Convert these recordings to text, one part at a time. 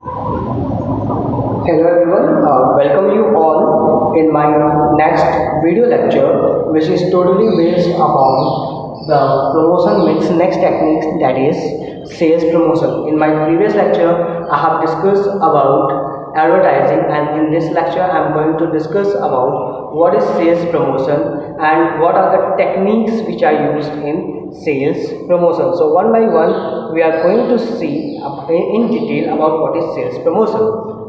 Hello everyone, welcome you all in my next video lecture, which is totally based upon the promotion mix next techniques, that is sales promotion. In my previous lecture, I have discussed about advertising, and in this lecture, I am going to discuss about what is sales promotion and what are the techniques which are used in sales promotion. So one by one, we are going to see in detail about what is sales promotion.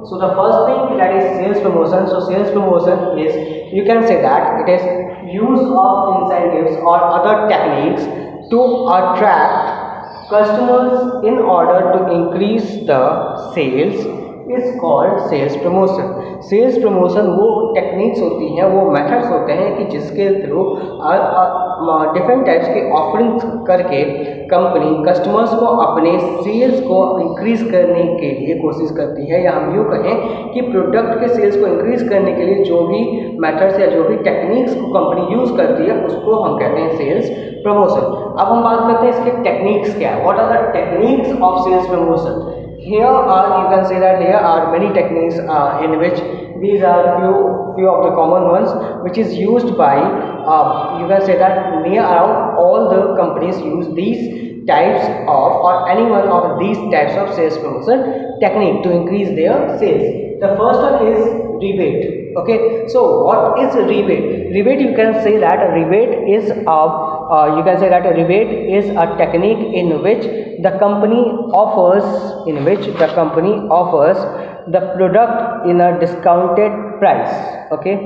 So the first thing, that is sales promotion. So sales promotion is, you can say that it is use of incentives or other techniques to attract customers in order to increase the sales is called sales promotion. Sales promotion वो techniques होती हैं, वो methods होते हैं कि जिसके through different types के offerings करके कंपनी कस्टमर्स को अपने सेल्स को इंक्रीज करने के लिए कोशिश करती है, या हम यूँ कहें कि प्रोडक्ट के सेल्स को इंक्रीज करने के लिए जो भी मेथड्स या जो भी टेक्निक्स को कंपनी यूज़ करती है उसको हम कहते हैं सेल्स प्रमोशन. अब हम बात करते हैं इसके टेक्निक्स क्या है. What are the techniques of sales promotion. Here are, you can say that here are many techniques in which these are few of the common ones which is used by you can say that near around all the companies use these types of, or any one of these types of sales promotion technique to increase their sales. The first one is rebate. Okay, so what is rebate? Rebate, you can say that a rebate is you can say that a rebate is a technique in which the company offers the product in a discounted price. Okay,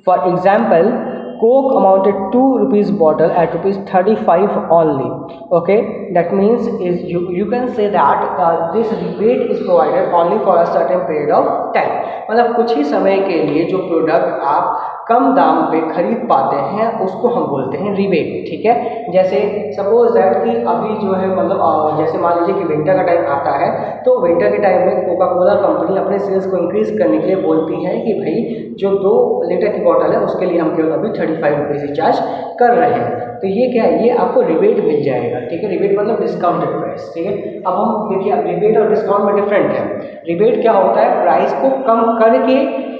for example, Coke amounted 2 rupees bottle at rupees 35 only. Okay, that means is you can say that this rebate is provided only for a certain period of time. मतलब कुछ ही समय के लिए जो product आप कम दाम पे खरीद पाते हैं उसको हम बोलते हैं रिबेट. ठीक है, जैसे सपोज दैट कि अभी जो है मतलब जैसे मान लीजिए कि विंटर का टाइम आता है, तो विंटर के टाइम में कोका कोला कंपनी अपने सेल्स को इंक्रीज करने के लिए बोलती है कि भाई जो 2 लीटर की बॉटल है उसके लिए हम केवल अभी 35 रुपीज़ ही चार्ज कर रहे हैं. तो ये क्या है, ये आपको रिबेट मिल जाएगा. ठीक है, रिबेट मतलब डिस्काउंटेड प्राइस. ठीक है, अब हम देखिए, अब रिबेट और डिस्काउंट में डिफरेंट है. रिबेट क्या होता है, प्राइस को कम करके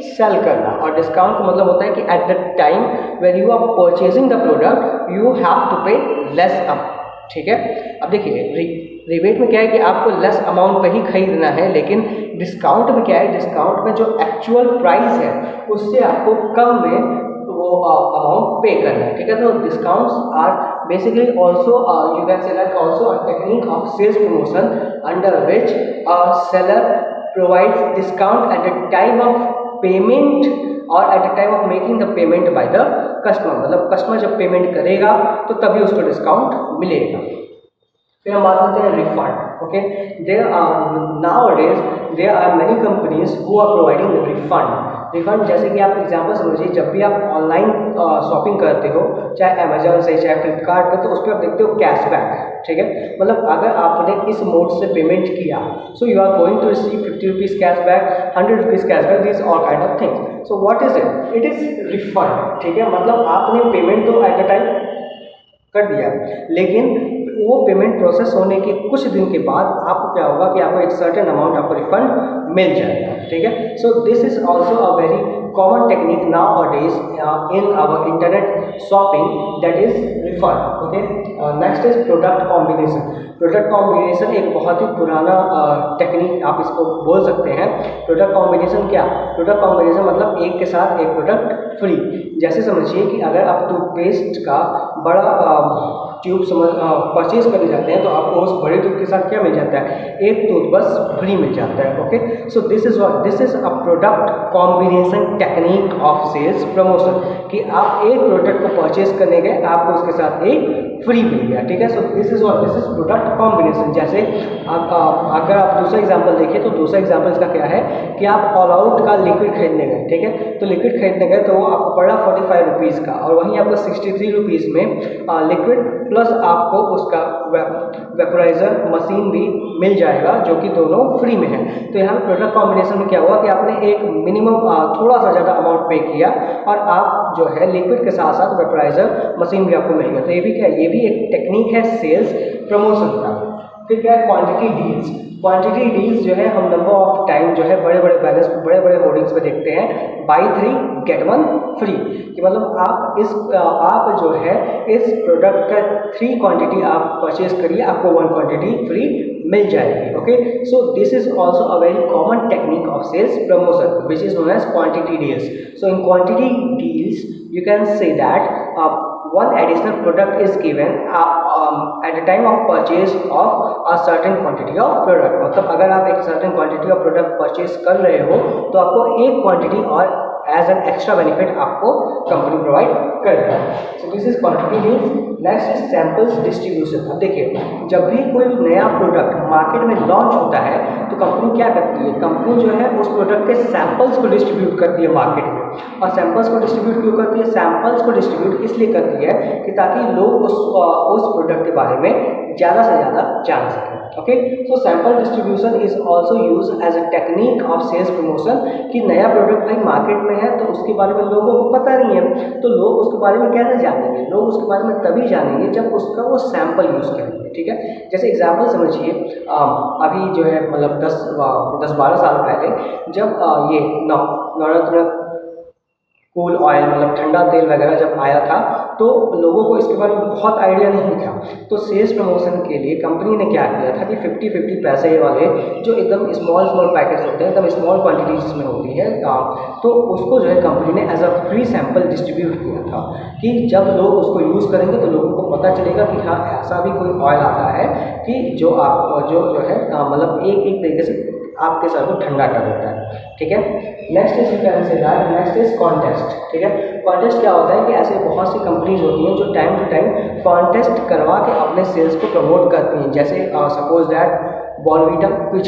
सेल करना, और डिस्काउंट का मतलब होता है कि at the time when you are purchasing the product you have to pay less amount. ठीक है, अब देखिए रिबेट में क्या है कि आपको लेस अमाउंट पे ही खरीदना है, लेकिन डिस्काउंट में क्या है, डिस्काउंट में जो एक्चुअल प्राइस है उससे आपको कम में वो अमाउंट पे करना है. ठीक है, तो discounts are basically also you can say that also a technique of sales promotion under which a seller provides discount at the time of payment or at the time of making the payment by the customer. मतलब customer जब payment करेगा तो तभी उसको discount मिलेगा. फिर हम बात करते हैं refund. Okay, there are nowadays there are many companies who are providing refund. Refund जैसे कि आप एग्जांपल समझिए, जब भी आप ऑनलाइन शॉपिंग करते हो, चाहे अमेजोन से चाहे फ्लिपकार्ट पे, तो उस पर आप देखते हो कैशबैक. ठीक है, मतलब अगर आपने इस मोड से पेमेंट किया, so you are going to receive 50 rupees cashback, 100 rupees cashback, this all kind of things. So what is it, it is refund. ठीक है, मतलब आपने पेमेंट तो एट द टाइम कर दिया, लेकिन वो पेमेंट प्रोसेस होने के कुछ दिन के बाद आपको क्या होगा कि आपको एक सर्टेन अमाउंट आपको रिफंड मिल जाएगा. ठीक है, so this is also a very common technique nowadays in our internet shopping, that is refund. Okay, next is product combination. Product combination एक बहुत ही पुराना टेक्निक आप इसको बोल सकते हैं. प्रोडक्ट कॉम्बिनेशन क्या, प्रोडक्ट कॉम्बिनेशन मतलब एक के साथ एक प्रोडक्ट फ्री. जैसे समझिए कि अगर आप टूथपेस्ट का बड़ा ट्यूब परचेज करने जाते हैं, तो आपको उस बड़े ट्यूब के साथ क्या मिल जाता है, एक टूथब्रश फ्री मिल जाता है. Okay, so this is a product combination technique of sales promotion, कि आप एक प्रोडक्ट को परचेज करने गए, आपको उसके साथ एक फ्री मिल गया. ठीक है, so this is product combination. जैसे अगर आप दूसरा एग्जांपल देखिए, तो दूसरा एग्जांपल इसका क्या है कि आप ऑल आउट का लिक्विड खरीदने गए. ठीक है, तो लिक्विड खरीदने गए तो वो आपको पड़ा 45 रुपीज़ का, और वहीं आपको 63 रुपीज़ में लिक्विड प्लस आपको उसका वेपोराइजर मशीन भी मिल जाएगा, जो कि दोनों फ्री में है. तो यहाँ पे प्रोडक्ट कॉम्बिनेशन में क्या हुआ कि आपने एक मिनिमम थोड़ा सा ज़्यादा अमाउंट पे किया, और आप जो है लिक्विड के साथ साथ वेपोराइजर मशीन भी आपको मिल गया. तो ये भी क्या है, ये भी एक टेक्निक है सेल्स प्रमोशन का. फिर क्या है क्वांटिटी डील्स। क्वांटिटी डील्स जो है हम नंबर ऑफ टाइम जो है बड़े बड़े बैनर्स बड़े बड़े होर्डिंग्स पे देखते हैं, बाई 3 गेट 1 फ्री, कि मतलब आप जो है इस प्रोडक्ट का 3 क्वांटिटी आप परचेज करिए, आपको 1 क्वांटिटी फ्री मिल जाएगी। Okay, so this is also a very common technique of sales promotion which is known as quantity deals. So in quantity deals you can say that one additional product is given at the time of purchase of a certain quantity of product। मतलब अगर आप एक certain quantity of product purchase कर रहे हो तो आपको एक quantity और एज एन एक्स्ट्रा बेनिफिट आपको कंपनी प्रोवाइड करता है। So this is quantity deals. Next is samples distribution. अब देखिए, जब भी कोई नया प्रोडक्ट मार्केट में लॉन्च होता है तो कंपनी क्या करती है, कंपनी जो है उस प्रोडक्ट के सैंपल्स को डिस्ट्रीब्यूट करती है मार्केट में। और सैंपल्स को डिस्ट्रीब्यूट क्यों करती है, सैंपल्स को डिस्ट्रीब्यूट इसलिए करती है कि ताकि लोग उस प्रोडक्ट के बारे में ज़्यादा से ज़्यादा जान सकें। Okay, so sample distribution is also use as a technique of sales promotion, कि नया प्रोडक्ट भाई मार्केट में है तो उसके बारे में लोगों को पता नहीं है, तो लोग उसके बारे में कैसे जानेंगे, लोग उसके बारे में तभी जानेंगे जब उसका वो सैंपल यूज़ करेंगे। ठीक है, जैसे एग्जांपल समझिए, अभी जो है मतलब 10-12 साल पहले जब ये नवरत्न कूल ऑयल मतलब ठंडा तेल वगैरह जब आया था तो लोगों को इसके बारे में बहुत आइडिया नहीं था। तो सेल्स प्रमोशन के लिए कंपनी ने क्या किया था कि 50-50 पैसे वाले जो एकदम स्मॉल पैकेट्स होते हैं, एकदम स्मॉल क्वांटिटी जिसमें होती है, तो उसको जो है कंपनी ने as a free sample distribute किया था कि जब लोग उसको यूज़ करेंगे तो लोगों को पता चलेगा कि हाँ ऐसा भी कोई ऑयल आता है कि जो है मतलब एक तरीके से आपके सर को ठंडा कर देता है। ठीक है, next is you can say that next is contest. ठीक है, कॉन्टेस्ट क्या होता है कि ऐसे बहुत सी कंपनीज होती हैं जो टाइम टू टाइम कॉन्टेस्ट करवा के अपने सेल्स को प्रमोट करती हैं। जैसे suppose that Bournvita quiz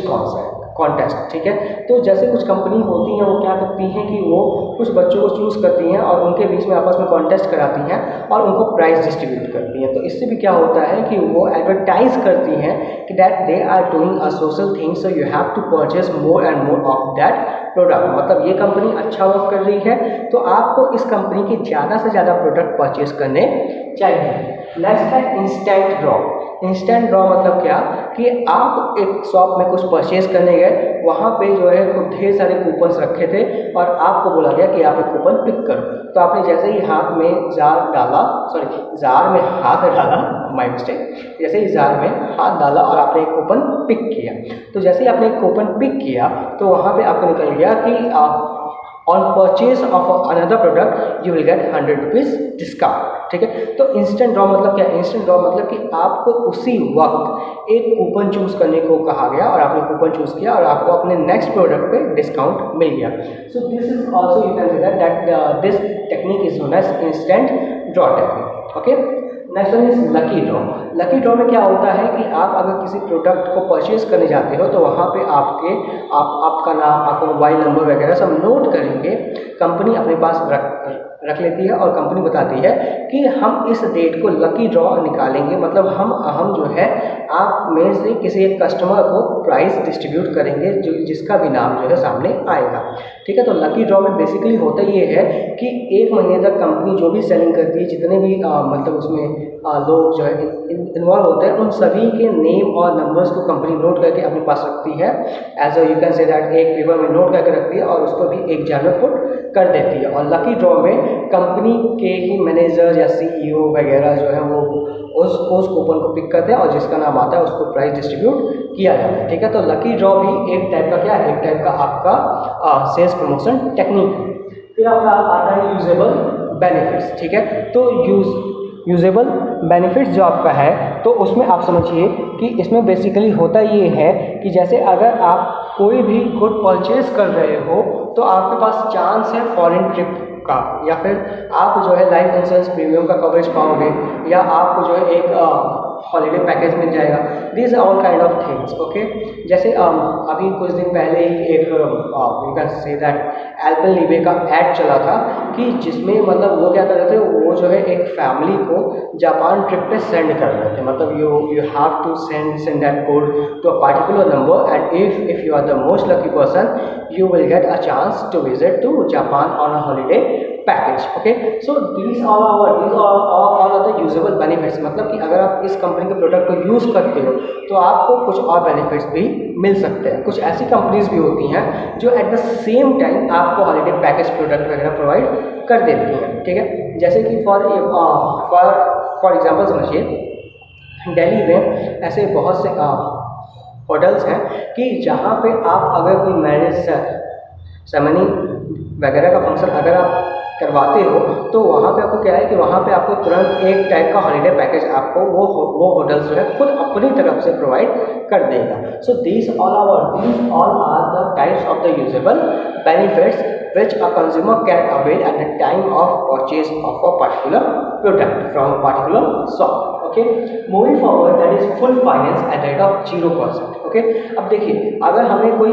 contest. ठीक है, तो जैसे कुछ कंपनी होती हैं वो क्या करती हैं कि वो कुछ बच्चों को चूज़ करती हैं और उनके बीच में आपस में कॉन्टेस्ट कराती हैं और उनको प्राइज डिस्ट्रीब्यूट करती हैं। तो इससे भी क्या होता है कि वो एडवर्टाइज करती हैं कि that they are doing a social thing, so you have to purchase more and more of that product. मतलब ये कंपनी अच्छा वर्क कर रही है तो आपको इस कंपनी के ज़्यादा से ज़्यादा प्रोडक्ट परचेज करने चाहिए। नेक्स्ट है इंस्टेंट ड्रॉ। इंस्टेंट ड्रॉ मतलब क्या कि आप एक शॉप में कुछ परचेज करने गए, वहाँ पे जो है खूब ढेर सारे कूपन्स रखे थे और आपको बोला गया कि आप एक कूपन पिक करो। तो आपने जैसे ही जार में हाथ डाला, माय मिस्टेक, जैसे ही जार में हाथ डाला और आपने एक कूपन पिक किया, तो जैसे ही आपने एक कूपन पिक किया तो वहाँ पे आपको निकल गया कि आप on purchase of another product you will gate 100 rupees discount. ठीक है, तो इंस्टेंट ड्रॉ मतलब क्या, इंस्टेंट ड्रॉ मतलब कि आपको उसी वक्त एक कूपन चूज़ करने को कहा गया और आपने कूपन चूज़ किया और आपको अपने नेक्स्ट प्रोडक्ट पे डिस्काउंट मिल गया। So this is also you can say that this technique is known as instant draw technique. Okay, next one is lucky draw. Lucky draw में क्या होता है कि आप अगर किसी प्रोडक्ट को परचेज करने जाते हो तो वहाँ पे आपका नाम, आपका मोबाइल नंबर वगैरह सब नोट करेंगे, कंपनी अपने पास रख लेती है और कंपनी बताती है कि हम इस डेट को लकी ड्रॉ निकालेंगे, मतलब हम जो है आप में से किसी एक कस्टमर को प्राइस डिस्ट्रीब्यूट करेंगे जिसका भी नाम जो है सामने आएगा। ठीक है, तो लकी ड्रॉ में बेसिकली होता ये है कि 1 महीने तक कंपनी जो भी सेलिंग करती है, जितने भी मतलब उसमें लोग जो है इन्वॉल्व होते हैं, उन सभी के नेम और नंबर्स को कंपनी नोट करके अपने पास रखती है, as a you can say that एक पेपर में नोट करके रखती है और उसको भी एक जार में पुट कर देती है। और लकी ड्रॉ में कंपनी के ही मैनेजर या CEO वगैरह जो है वो उस कूपन को पिक करते हैं और जिसका नाम आता है उसको प्राइस डिस्ट्रीब्यूट किया जाता है। ठीक है, तो लकी ड्रॉ भी एक टाइप का क्या है, एक टाइप का आपका सेल्स प्रमोशन टेक्निक है। फिर आपका आता है यूजेबल बेनिफिट्स। ठीक है, तो यूजेबल बेनिफिट्स जो आपका है तो उसमें आप समझिए कि इसमें बेसिकली होता ये है कि जैसे अगर आप कोई भी गुड परचेज कर रहे हो तो आपके पास चांस है फॉरेन ट्रिप का, या फिर आप जो है लाइफ इंश्योरेंस प्रीमियम का कवरेज पाओगे, या आपको जो है एक हॉलीडे पैकेज मिल जाएगा। These all kind of things. Okay, जैसे अभी कुछ दिन पहले ही एक you can say that Alpenliebe का ऐड चला था कि जिसमें मतलब वो क्या कर रहे थे, वो जो है एक फैमिली को जापान ट्रिप पे सेंड कर रहे थे। मतलब you have to send that code to a particular number and if you are the most lucky person you will get a chance to visit to Japan on a holiday package. Okay, so these all are the usable benefits, मतलब कि अगर आप इस company के product को use करते हो तो आपको कुछ और बेनिफिट्स भी मिल सकते हैं। कुछ ऐसी कंपनीज भी होती हैं जो एट द सेम टाइम आपको हॉलीडे पैकेज प्रोडक्ट वगैरह प्रोवाइड कर देती हैं। ठीक है, जैसे कि फॉर एग्जांपल समझिए, दिल्ली में ऐसे बहुत से होटल्स हैं कि जहाँ पे आप अगर कोई मैरिज सेरेमनी वगैरह का फंक्शन अगर आप करवाते हो तो वहाँ पे आपको क्या है कि वहाँ पे आपको तुरंत एक टाइप का हॉलीडे पैकेज आपको वो होटल्स जो है खुद अपनी तरफ से प्रोवाइड कर देगा। सो these all are the types of the usable benefits which a consumer can avail at the time of purchase of a particular product from a particular shop। Okay, moving forward, that is full finance at the rate of 0%। Okay, अब देखिए अगर हमें कोई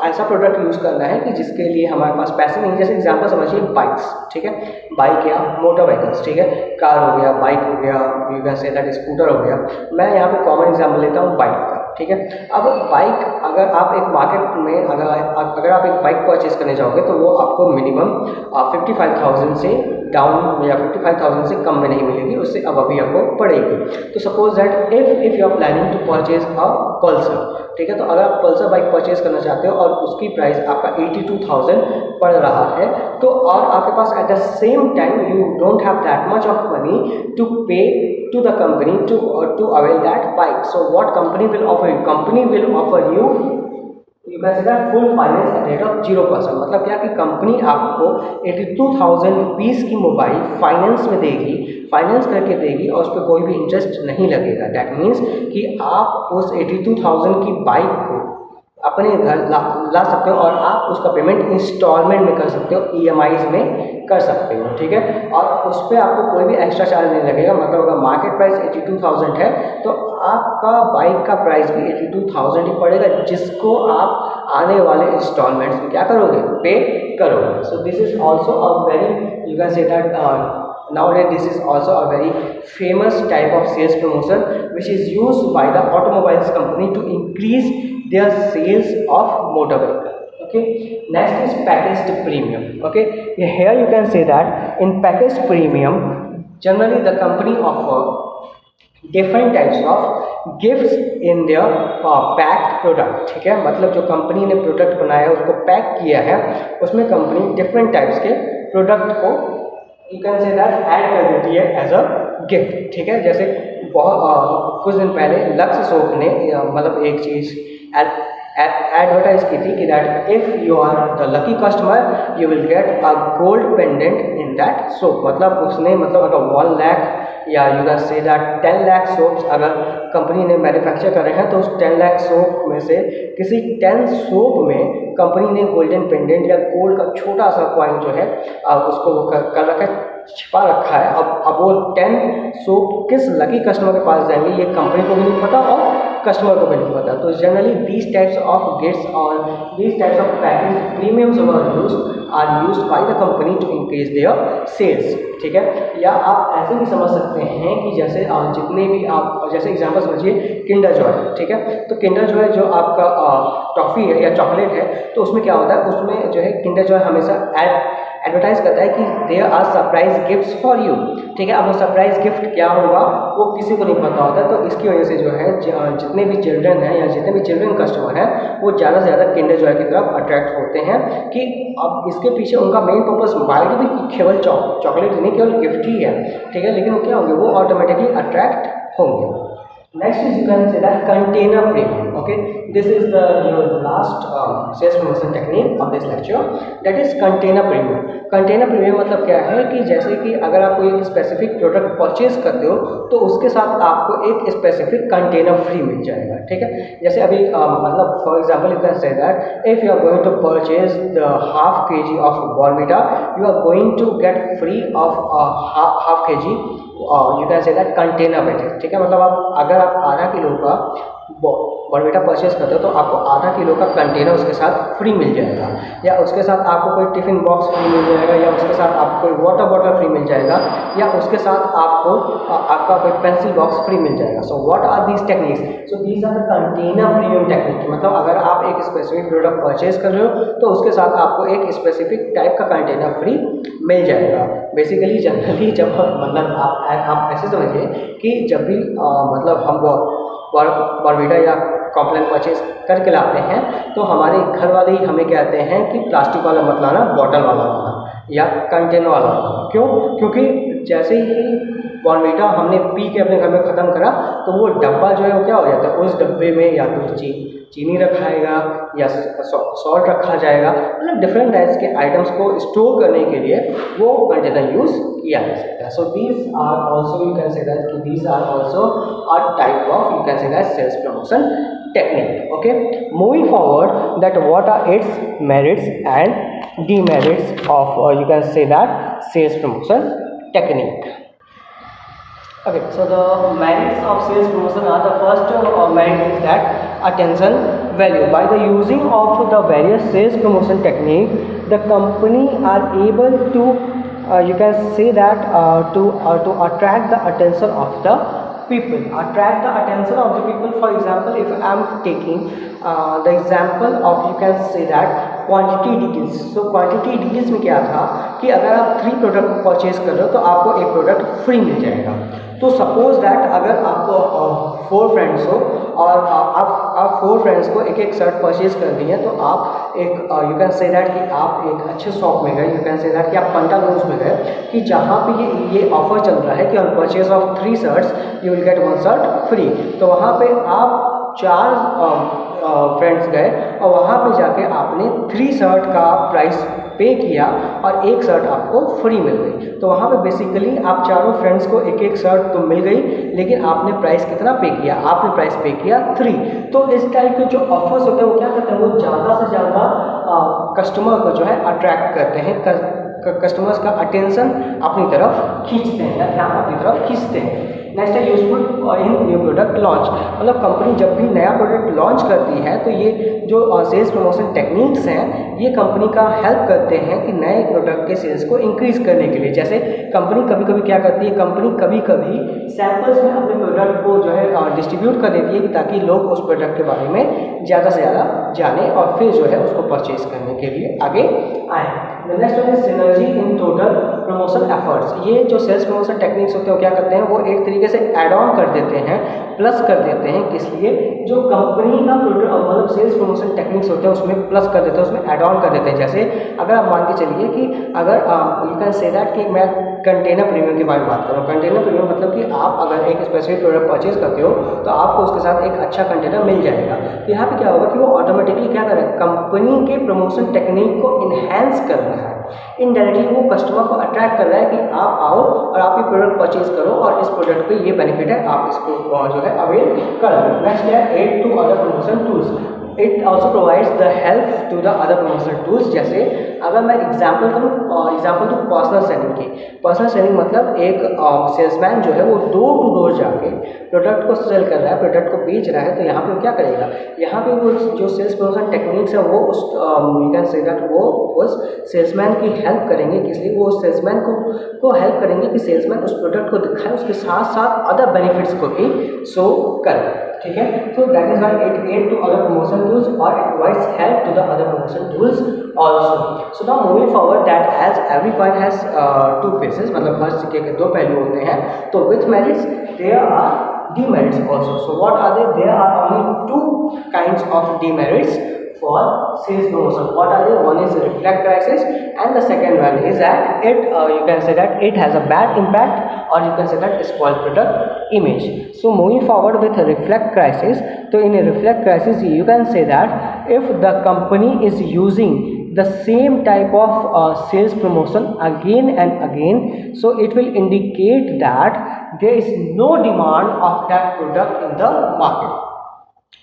ऐसा product use करना है कि जिसके लिए हमारे पास पैसे नहीं, जैसे एग्जांपल समझिए बाइक्स। ठीक है, बाइक या मोटर व्हीकल्स, ठीक है, कार हो गया, बाइक हो गया, you can say that scooter हो गया। मैं यहाँ पे कॉमन एग्जांपल लेता हूँ बाइक का। ठीक है, अब बाइक अगर आप एक मार्केट में अगर आप एक बाइक परचेज करने जाओगे तो वो आपको मिनिमम 55,000 से डाउन या 55,000 से कम में नहीं मिलेगी, उससे अब अभी आपको पड़ेगी। तो suppose that if you are planning to purchase a Pulsar, ठीक है, तो अगर आप पल्सर बाइक परचेज करना चाहते हो और उसकी प्राइस आपका 82,000 पड़ रहा है, तो और आपके पास at the same time you don't have that much of money to pay to the company to avail that bike. So what company will offer you? Company will offer you can say that full finance at rate of 0%। मतलब क्या कि company आपको 82,000 rupees की mobile finance में देगी, finance करके देगी और उस पर कोई भी इंटरेस्ट नहीं लगेगा। दैट मीन्स कि आप उस 82,000 की बाइक को अपने घर ला सकते हो और आप उसका पेमेंट इंस्टॉलमेंट में कर सकते हो, EMIs में कर सकते हो। ठीक है, और उस पर आपको कोई भी एक्स्ट्रा चार्ज नहीं लगेगा। मतलब अगर मार्केट प्राइस 82,000 है तो आपका बाइक का प्राइस भी 82,000 ही पड़ेगा, जिसको आप आने वाले इंस्टॉलमेंट्स में क्या करोगे, पे करोगे। सो this is also a very, you can say that nowadays this is also a very famous type of sales promotion which is used by the automobiles company to increase their sales of motor vehicle। Okay, next is packaged premium। Okay, here you can say that in packaged premium generally the company offer different types of gifts in their packed product। ठीक है, मतलब जो company ने product बनाया है उसको pack किया है, उसमें कंपनी डिफरेंट टाइप्स के प्रोडक्ट को you can say that add कर देती है एज अ गिफ्ट। ठीक है, जैसे बहुत कुछ दिन पहले लक्स सोप ने मतलब एक चीज़ एडवर्टाइज की थी कि that if you are the lucky customer you will get a gold pendant in that soap. मतलब उसने मतलब अगर 1 लाख या you can say that 10 lakh soaps अगर कंपनी ने मैन्युफैक्चर कर रहे हैं तो उस 10 लाख सोप में से किसी 10 सोप में कंपनी ने गोल्डन पेंडेंट या गोल्ड का छोटा सा कॉइन जो है उसको कर रखा है, छिपा रखा है। अब वो 10 सोप किस लकी कस्टमर के पास जाएंगे ये कंपनी को भी नहीं पता और कस्टमर को भी नहीं पता। तो generally these types of gifts और these types of package premiums are used by the company to increase their sales. ठीक है, या आप ऐसे भी समझ सकते हैं कि जैसे जितने भी आप जैसे एग्जांपल समझिए किंडर जॉय। ठीक है, तो किंडर जॉय जो आपका टॉफ़ी है या चॉकलेट है तो उसमें क्या होता है, उसमें जो है किंडर जॉय हमेशा एडवर्टाइज करता है कि there are surprise gifts for you. ठीक है, अब वो सरप्राइज गिफ्ट क्या होगा वो किसी को नहीं पता होता, तो इसकी वजह से जो है जितने भी चिल्ड्रन हैं या जितने भी चिल्ड्रन कस्टमर हैं वो ज़्यादा से ज़्यादा किंडर जॉय की तरफ अट्रैक्ट होते हैं कि अब इसके पीछे उनका मेन पर्पस माइट भी केवल चॉकलेट नहीं, केवल गिफ्ट ही है। ठीक है, लेकिन वो क्या होंगे, वो ऑटोमेटिकली अट्रैक्ट होंगे। Next is you can say that container premium। Okay, this is your last sales promotion technique of this lecture, that is container premium। Container premium मतलब क्या है कि जैसे कि अगर आप कोई एक स्पेसिफिक प्रोडक्ट परचेज करते हो तो उसके साथ आपको एक स्पेसिफिक कंटेनर फ्री मिल जाएगा। ठीक है, जैसे अभी मतलब for example you can say that if you are going to purchase the ½ kg of Bournvita you are going to get free of ½ kg you can say that container packet. ठीक है, मतलब आप अगर आप आधा किलो का Bournvita purchase करते हो तो आपको ½ किलो का कंटेनर उसके साथ फ्री मिल जाएगा, या उसके साथ आपको कोई टिफ़िन बॉक्स फ्री मिल जाएगा, या उसके साथ आपको कोई वाटर बॉटल फ्री मिल जाएगा, या उसके साथ आपको आपको आपका कोई पेंसिल बॉक्स फ्री मिल जाएगा। So what are these techniques? So these are the container premium technique. मतलब अगर आप एक स्पेसिफिक प्रोडक्ट परचेज कर रहे हो तो उसके साथ आपको एक स्पेसिफिक टाइप का कंटेनर फ्री मिल जाएगा। बेसिकली जनरली जब मतलब आप ऐसे समझिए कि जब भी मतलब हम बॉर्नवीटा या कॉम्प्लान परचेज करके लाते हैं तो हमारे घर वाले ही हमें कहते हैं कि प्लास्टिक वाला मत लाना, बॉटल वाला लाना या कंटेनर वाला लाना। क्यों? क्योंकि जैसे ही बॉर्नवीटा हमने पी के अपने घर में ख़त्म करा तो वो डब्बा जो है वो क्या हो जाता है, उस डब्बे में या तो चीनी रखाएगा या सॉल्ट रखा जाएगा, मतलब डिफरेंट टाइप्स के आइटम्स को स्टोर करने के लिए वो कंटेनर यूज़ किया जा सकता है। So these are also you can say that these are also a type of you can say that sales promotion technique. Okay, moving forward, that what are its merits and demerits of you can say that sales promotion technique. Okay, so the merits of sales promotion are the first merit is that attention value. By the using of the various sales promotion technique, the company are able to you can say that to attract the attention of the people, attract the attention of the people. For example, if I am taking the example of you can say that quantity deals. So quantity deals में क्या था कि अगर आप 3 product को purchase कर रहे हो तो आपको एक प्रोडक्ट फ्री मिल जाएगा। तो सपोज दैट अगर आपको 4 फ्रेंड्स हो और आप 4 फ्रेंड्स को एक एक शर्ट परचेज कर दिए तो आप एक यू कैन से दैट कि आप एक अच्छे शॉप में गए, यू कैन से दैट कि आप पंटालून्स में गए कि जहाँ पे ये ऑफर चल रहा है कि on purchase of 3 shirts you will gate 1 shirt free. तो वहाँ पे आप 4 फ्रेंड्स गए और वहाँ पे जाके आपने 3 शर्ट का प्राइस पे किया और एक शर्ट आपको फ्री मिल गई। तो वहाँ पे बेसिकली आप चारों फ्रेंड्स को एक एक शर्ट तो मिल गई, लेकिन आपने प्राइस कितना पे किया? आपने प्राइस पे किया 3। तो इस टाइप के जो ऑफर्स होते हैं वो क्या करते हैं, वो ज़्यादा से ज़्यादा कस्टमर को जो है अट्रैक्ट करते हैं, कस्टमर्स का अटेंशन अपनी तरफ खींचते हैं या ध्यान अपनी तरफ खींचते हैं। नेक्स्ट है useful in new product launch. मतलब कंपनी जब भी नया प्रोडक्ट लॉन्च करती है तो ये जो सेल्स प्रमोशन टेक्निक्स हैं ये कंपनी का हेल्प करते हैं कि नए प्रोडक्ट के सेल्स को इंक्रीज करने के लिए। जैसे कंपनी कभी कभी क्या करती है, कंपनी कभी कभी सैम्पल्स में अपने प्रोडक्ट को जो है डिस्ट्रीब्यूट कर देती है कि ताकि लोग उस प्रोडक्ट के बारे में ज़्यादा से ज़्यादा जाने और फिर जो है उसको परचेज करने के लिए आगे आए। Next one is synergy in total promotion efforts. ये जो सेल्स प्रमोशन टेक्निक्स होते हैं वो क्या करते हैं, वो एक तरीके से ऐड ऑन कर देते हैं, प्लस कर देते हैं। किस लिए? जो कंपनी का मतलब सेल्स प्रमोशन टेक्निक्स होते हैं उसमें प्लस कर देते हैं, उसमें ऐड ऑन कर देते हैं। जैसे अगर आप मान के चलिए कि अगर यू कैन से दैट कि मैं कंटेनर प्रीमियम के बारे में बात करूँ। कंटेनर प्रीमियम मतलब कि आप अगर एक स्पेसिफिक प्रोडक्ट परचेज करते हो तो आपको उसके साथ एक अच्छा कंटेनर मिल जाएगा। तो यहाँ पे क्या होगा कि वो ऑटोमेटिकली क्या कर रहा है, कंपनी के प्रमोशन टेक्निक को इन्हेंस कर रहा है, इनडायरेक्टली वो कस्टमर को अट्रैक्ट कर रहा है कि आप आओ और आप ये प्रोडक्ट परचेज करो और इस प्रोडक्ट पे ये बेनिफिट है, आप इसको जो है अवेल कर लो। नेक्स्ट है add to other promotion tools. It also provides the help to the other promotional tools. जैसे अगर मैं एग्जाम्पल दूँ पर्सनल सेलिंग की। पर्सनल सेलिंग मतलब एक सेल्समैन जो है वो डोर टू डोर जाके प्रोडक्ट को सेल कर रहा है, प्रोडक्ट को बेच रहा है। तो यहाँ पे वो क्या करेगा, यहाँ पे वो जो सेल्स प्रमोशन टेक्निक्स है वो उस यू कैन से दैट वो उस सेल्समैन की हेल्प करेंगे। इसलिए वो उस सेल्समैन को हेल्प करेंगे कि सेल्समैन उस प्रोडक्ट को दिखाए, उसके साथ साथ अदर बेनिफिट्स को भी शो करे। ठीक है, so that is why it add to other promotion tools और it provides help to the other promotion tools also. So now moving forward that as every coin has 2 faces, मतलब हर सिक्के के 2 पहलू होते हैं। तो with merits there are demerits also. So what are they? There are only 2 kinds of demerits for sales promotion. What are they? One is reflect crisis and the second one is that it you can say that it has a bad impact or you can say that spoil product image. So moving forward with a reflect crisis, so in a reflect crisis you can say that if the company is using the same type of sales promotion again and again, so it will indicate that there is no demand of that product in the market.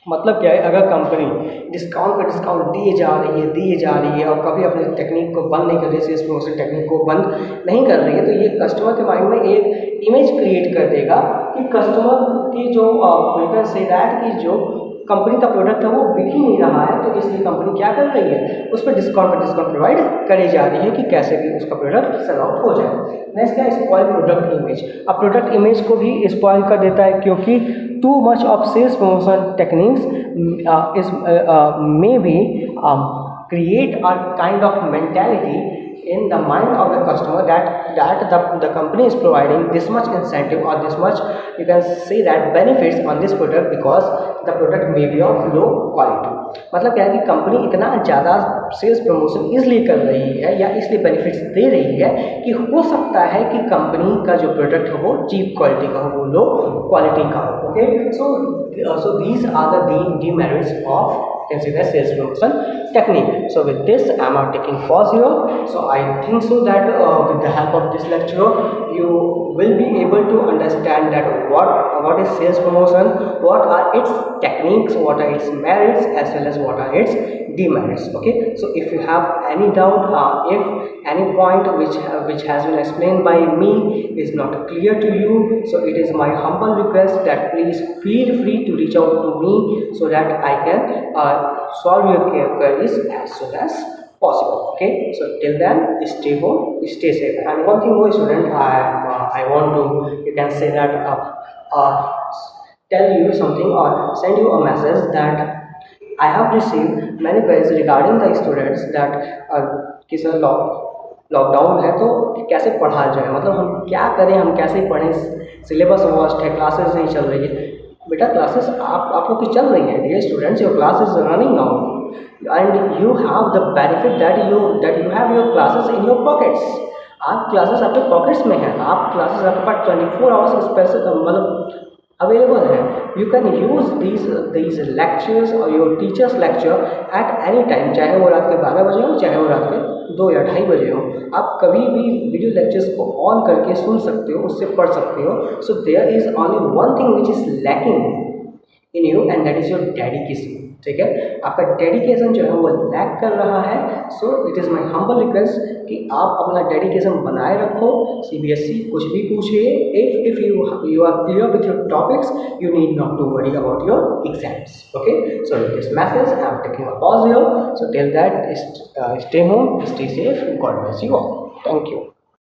मतलब क्या है, अगर company discount पर discount दिए जा रही है और कभी अपने टेक्निक को बंद नहीं कर रही, सेल्स प्रमोशन टेक्निक को बंद नहीं कर रही है, तो ये कस्टमर के माइंड में एक इमेज क्रिएट कर देगा कि कस्टमर की जो यू कैन से दैट कि जो कंपनी का प्रोडक्ट है वो बिक ही नहीं रहा है, तो इसलिए कंपनी क्या कर रही है, उस पर डिस्काउंट प्रोवाइड करी जा रही है कि कैसे भी उसका प्रोडक्ट सेल आउट हो जाए। नेक्स्ट क्या है, स्पॉइल प्रोडक्ट इमेज। अब प्रोडक्ट इमेज को भी स्पॉइल कर देता है, क्योंकि too much of sales promotion techniques may be create a kind of mentality in the mind of the customer that the company is providing this much incentive or this much, you can say that, benefits on this product because the product may be of low quality। मतलब क्या है कि company इतना ज़्यादा sales promotion इसलिए कर रही है या इसलिए बेनिफिट्स दे रही है कि हो सकता है कि कंपनी का जो प्रोडक्ट हो वो चीप क्वालिटी का हो, वो लो क्वालिटी का हो। Okay, so these are the demerits of consider sales promotion technique। So with this I am taking pause here। So I think so that with the help of this lecture you will be able to understand that what is sales promotion, what are its techniques, what are its merits as well as what are its demerits। Okay, so if you have any doubt, if any point which has been explained by me is not clear to you, so it is my humble request that please feel free to reach out to me so that I can solve your queries as soon as possible। Okay, so till then stay home, stay safe, and one thing more student, I want to, you can say that, tell you something or send you a message that I have received many queries regarding the students that कि sir lockdown है तो कैसे पढ़ा जाए, मतलब हम क्या करें, हम कैसे पढ़ें, सिलेबस वर्स्ट है, क्लासेस नहीं चल रही है। बेटा क्लासेस आप लोग की चल रही है, dear students, your classes running now and you have the benefit that you have your classes in your pockets. आप क्लासेस आपके पॉकेट्स में है, आप क्लासेस आपके पास 24 आवर्स स्पेशल मतलब अवेलेबल है। You can use these lectures और your teachers lecture at any time, चाहे वो रात के 12 बजे हो, चाहे वो रात के 2 या 2:30 बजे हो, आप कभी भी वीडियो लेक्चर्स को ऑन करके सुन सकते हो, उससे पढ़ सकते हो। So there is only one thing which is lacking in you and that is your dedication. ठीक है, आपका डेडिकेशन जो है वो लैक कर रहा है। So it is my humble request कि आप अपना डेडिकेशन बनाए रखो। सीबीएसई कुछ भी पूछे, if you are clear with your topics, you need not to worry about your exams। Okay, so with this message I am taking a pause here। So till that, stay home, stay safe, God bless you all, thank you।